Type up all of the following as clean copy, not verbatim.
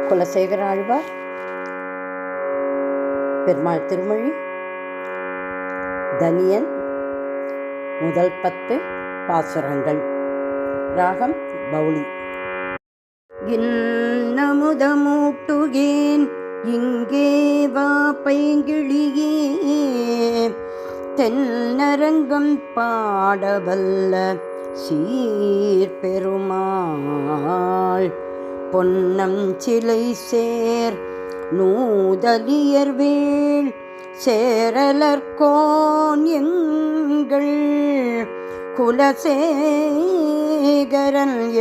குலசேகர ஆழ்வார் பெருமாள் திருமொழி தனியன் முதல் 10 பாசுரங்கள். ராகம் பௌளி. இன்னமுதமூட்டுகேன் இங்கே வா பைங்கிளியே, தென்னரங்கம் பாடவல்ல சீர்பெருமாள், பொன்னம் சிலை சேர் நூதலியர்வேள் சேரலர்கோன் எங்கள் குலசேகரன்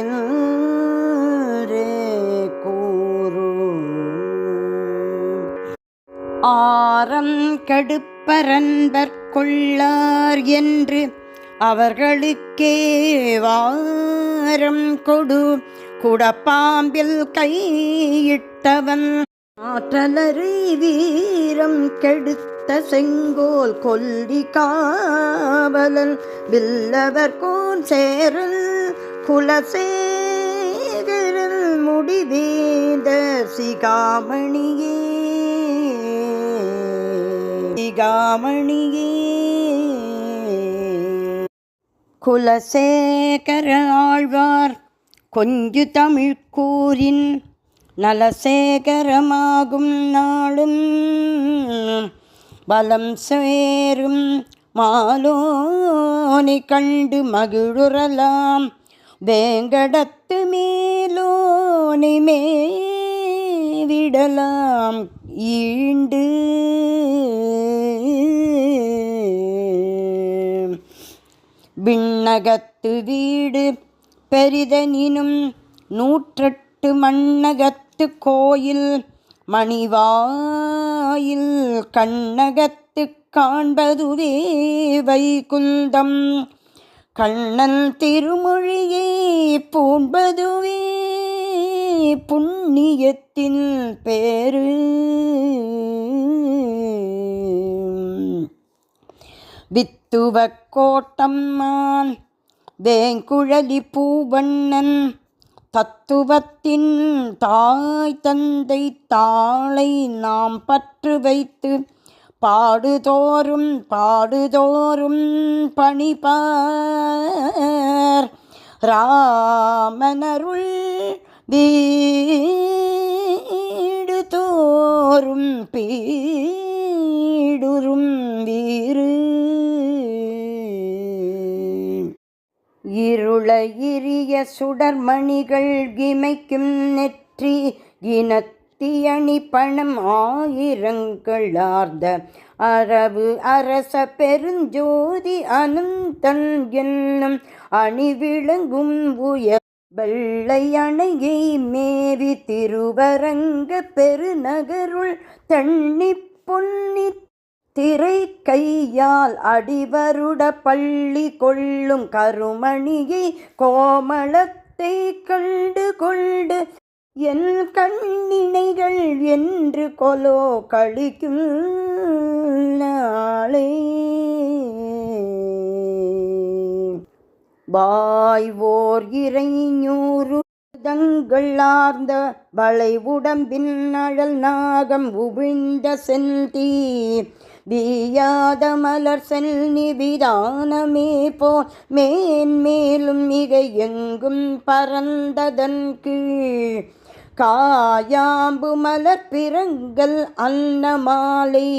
என்றே கூறு. ஆரம் கடுப்பரன்பர் கொள்ளார் என்று அவர்களுக்கே வாரம் கொடு குடப்பாம்பில் கையிட்டவன், ஆற்றலரை வீரம் கெடுத்த செங்கோல் கொல்லி காவலன் வில்லவர் கோன் சேரல் குலசேகரன் முடிவேந்த சிகாமணியே சிகாமணியே. குலசேகர ஆழ்வார் கொஞ்சு தமிழ் கூறின் நலசேகரமாகும் நாளும் பலம் சேரும் மாலோனை கண்டு மகிழுறலாம், வேங்கடத்து மேலோனை மேவிடலாம் ஈண்டு. விண்ணகத்து வீடு பெரிதனினும் 108 மண்ணகத்து கோயில் மணிவாயில் கண்ணகத்து காண்பதுவே வைகுந்தம், கண்ணன் திருமொழியை பூண்பதுவே புண்ணியத்தின் பேரு. வித்துவக் கோட்டம்மான் வேங்குழலி பூவண்ணன் தத்துவத்தின் தாய் தந்தை தாளை நாம் பற்று வைத்து பாடுதோறும் பணிபார் ராமனருள் வீடு தோறும் பீடுறும் வீறு. இருளையிரிய சுடர்மணிகள் இமைக்கும் நெற்றி இனத்தியணி பணம் ஆயிரங்களார்ந்த அரவு அரச பெருஞ்சோதி அனந்தன் என்னும் அணி விளங்கும் உயர் வெள்ளை அணையை மேவி திருவரங்க பெருநகருள் தண்ணி பொன்னி திரை கையால் அடிவருட பள்ளி கொள்ளும் கருமணியை கோமளத்தை கண்டு கொண்டு என் கண்ணினைகள் என்று கொலோ கழிக்கும் நாளே. வாய்வோர் இறைஞூறு தங்களார்ந்த வளை உடம்பின் அழல் நாகம் உவிழ்ந்த செந்தி வீயாத மலர் செல்னி விதானமே போல் மேன்மேலும் மிக எங்கும் பரந்ததன் கீழ் காயாம்பு மலர் பிறங்கல் அன்னமாலை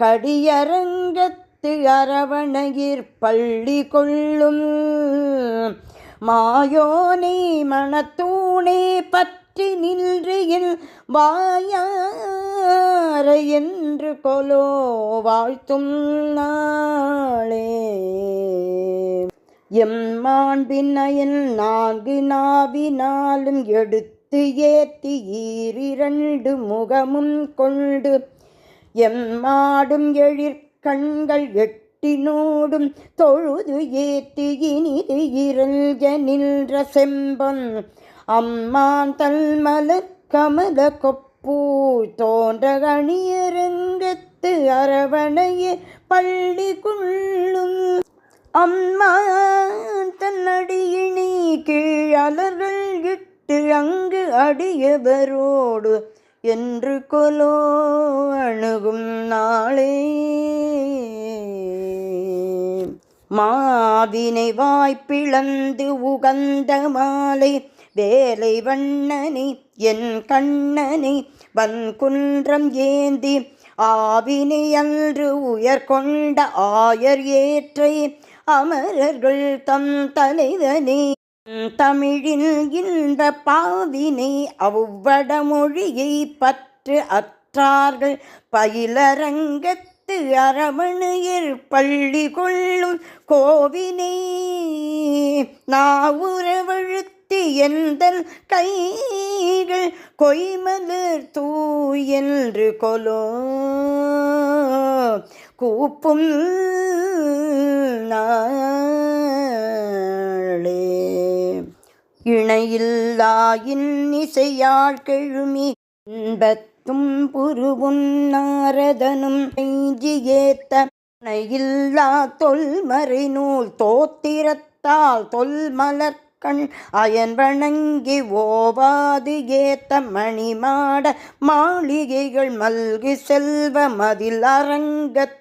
கடியரங்கத்து அரவணையிற் பள்ளி கொள்ளும் மாயோனை மணத்தூணே பற்றி நின்று என் வாயார என்று கொலோ வாழ்த்தும் நாளே. எம்மாண்பினையன் 4 நாவினாலும் எடுத்து ஏத்தி 2 முகமும் கொண்டு எம்மாடும் எழிற்கண்கள் எட்டினோடும் தொழுது ஏத்தி இனிது இருள்க நின்ற செம்பன், அம்மான் தல்மலர் கமல கொப்பூ தோன்ற அணியரங்கத்து அரவணையே பள்ளி கொள்ளும், அம்மான் தன்னடியினை கீழலர்கள் இட்டு விட்டு அங்கு அடியவரோடு என்று கொலோ அணுகும் நாளே. மாவினை வாய்ப்பிழந்து உகந்த மாலை வேலை வண்ணனை என் கண்ணனை வன்குன்றம் ஏந்தி ஆவினை அன்று உயர்கொண்ட ஆயர் ஏற்றை அமரர்கள் தம் தலைவனே தமிழின் இந்த பாவினை அவ்வட மொழியை பற்று அற்றார்கள் பயிலரங்கத்து அரமணையர் பள்ளி கொள்ளும் கோவினை நாவுறவழுத்தி எந்தன் கைகள் கொய்மலர் தூயென்று கொலோ கூப்பும் நாளே. இணையில்லாயின் இசையாழ் கெழுமி இன்பத்தும் புருவும் நாரதனும் நெஞ்சி ஏத்த இணையில்லா தொல்மறை நூல் தோத்திரத்தால் தொல்மலர்கண் அயன் வணங்கி ஓவாது ஏத்த மணிமாட மாளிகைகள் மல்கு செல்வ மதில் அரங்கத்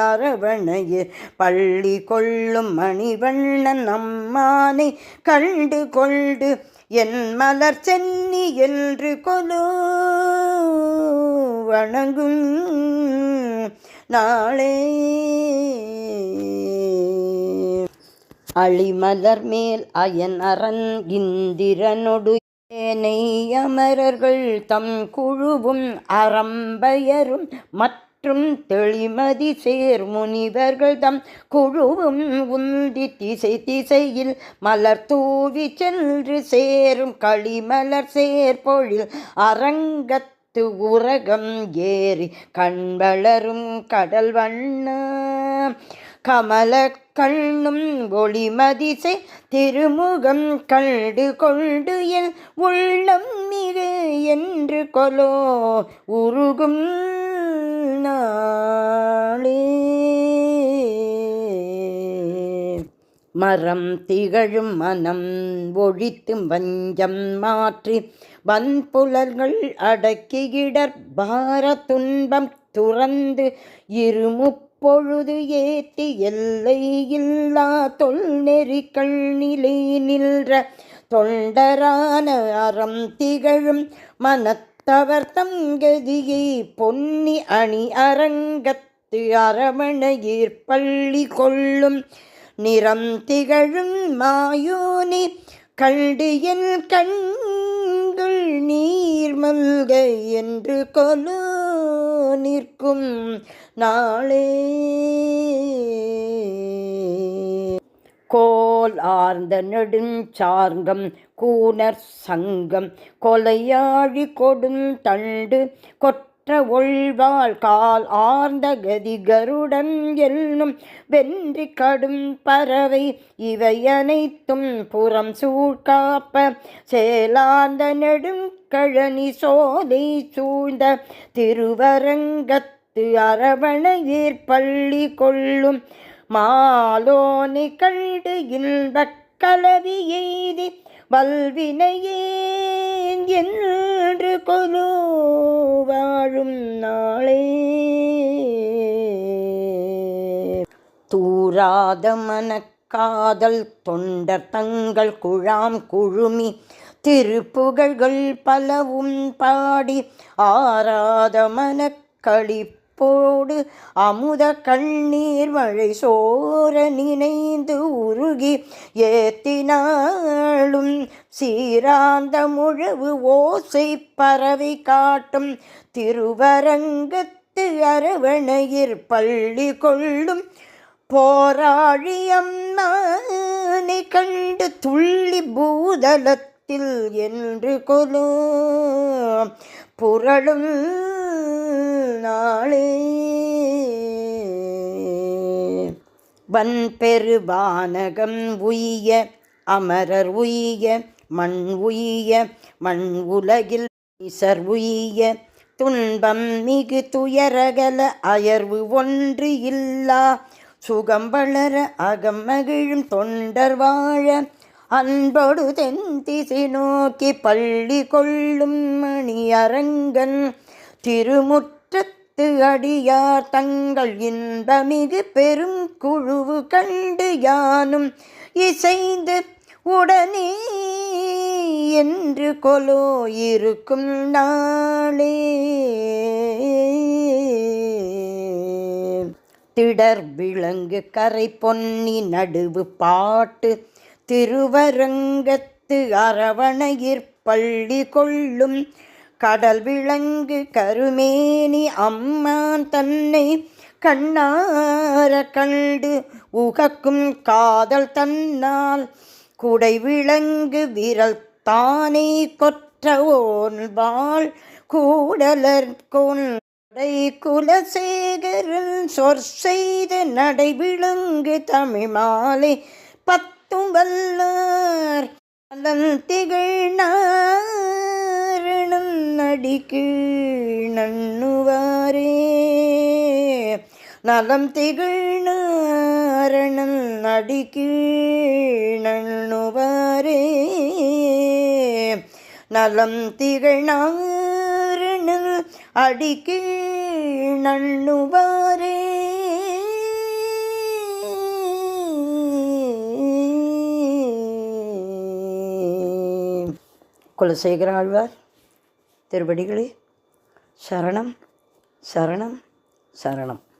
அரவணையே பள்ளி கொள்ளும் மணிவண்ணன் அம்மானை கண்டு கொண்டு என் மலர் சென்னி என்று கொலோ வணங்கும் நாளே. அழிமலர் மேல் அயன் அரண் இந்திரனொடு ஏனை அமரர்கள் தம் குழுவும் அறம்பயரும் மற்றும் தெளிமதி சேர் முனிவர்கள் தம் குழுவும் உந்தி திசை திசையில் மலர் தூவி சென்று சேரும் களிமலர் சேர்பொழில் அரங்கத்து உரகம் ஏறி கண்வளரும் கடல் வண்ண கமல கண்ணும் ஒளிமதிசை திருமுகம் கண்டு கொண்டு என் உள்ளம் மிகு என்று கொலோ உருகும் நாளே. மரம் திகழும் மனம் ஒழித்தும் வஞ்சம் மாற்றி வன்புலர்கள் அடக்கியிடற் பார துன்பம் துறந்து இருமுப்பொழுது ஏத்தி எல்லை இல்லா தொல்நெறிகள் நிலை நின்ற தொண்டரான அறம் திகழும் மனத்தவர் தங்கதியை பொன்னி அணி அரங்கத்து அரவணையீர் பள்ளி கொள்ளும் நிறம் திகழும் மாயோனி கண்டு என் கண்கள் நீர் மல்க என்று கொலோ நிற்கும் நாளே. கோல் ஆர்ந்த நெடுஞ்சார்கம் கூனர் சங்கம் கொலையாழி கொடும் தண்டு கொற்ற ஒள்வாள் கால் ஆர்ந்த கதி கருடன் என்னும் வென்றி கடும் பறவை இவை அனைத்தும் புறம் சூழ்காப்ப சேலார்ந்த நெடும் கழனி சோலை சூழ்ந்த திருவரங்கத்து அரவணையீர் பள்ளி கொள்ளும் மாலோனை கண்டு இன்பக் கலவி எய்தி வல்வினையேன் என்று கொலோ வாழும் நாளே. தூராத மனக்காதல் தொண்டர் தங்கள் குழாம் குழுமி திருப்புகழ்கள் பலவும் பாடி ஆராத மனக்களிப்போடு அமுத கண்ணீர் மழை சோர நினைந்து உருகி ஏத்தினாளும் சீராந்த முழவு ஓசை பறவை காட்டும் திருவரங்கத்து அரவணையீர் பள்ளி கொள்ளும் போராழியம்மானை கண்டு துள்ளி பூதலத்தில் என்று கொலோ புரளும் நாளே. வன்பெரு வானகம் உய்ய அமரர் உய்ய மண் உய்ய மண் உலகில் ஈசர் உய்ய துன்பம் மிகு துயரகல அயர்வு ஒன்று இல்லா சுகம் வளர அகம் மகிழும் தொண்டர் வாழ அன்பொடு தென்திசை நோக்கி பள்ளி கொள்ளும் மணியரங்கன் திருமுற்றத்து அடியார் தங்கள் இன்பமிகு பெரும் குழுவு கண்டு யானும் இசைந்து உடனே என்று கொலோ இருக்கும் நாளே. திடர் விளங்கு கரை பொன்னி நடுவு பாட்டு திருவரங்கத்து அரவணையிற் பள்ளி கொள்ளும் கடல் விளங்கு கருமேனி அம்மான் தன்னை கண்ணார கண்டு உகக்கும் காதல் தன்னால் குடை விளங்கு விரல் தானே கொற்ற ஓன்பாள் கூடலர் கொண்டை குலசேகரன் சொற்செய்த நடை விளங்கு தமிழ் மாலை பத்தும் வல்லார் நலன் திகழ் நாரணம் நடிக்கு நண்ணுவாரே. நலம் திகழ் நாரணம் நடிக்கு நண்ணுவாரே. நலம் திகழ் நாரணம் அடிக்கு நண்ணுவாரே. குலசேகர ஆழ்வார் திருவடிகளே சரணம் சரணம் சரணம்.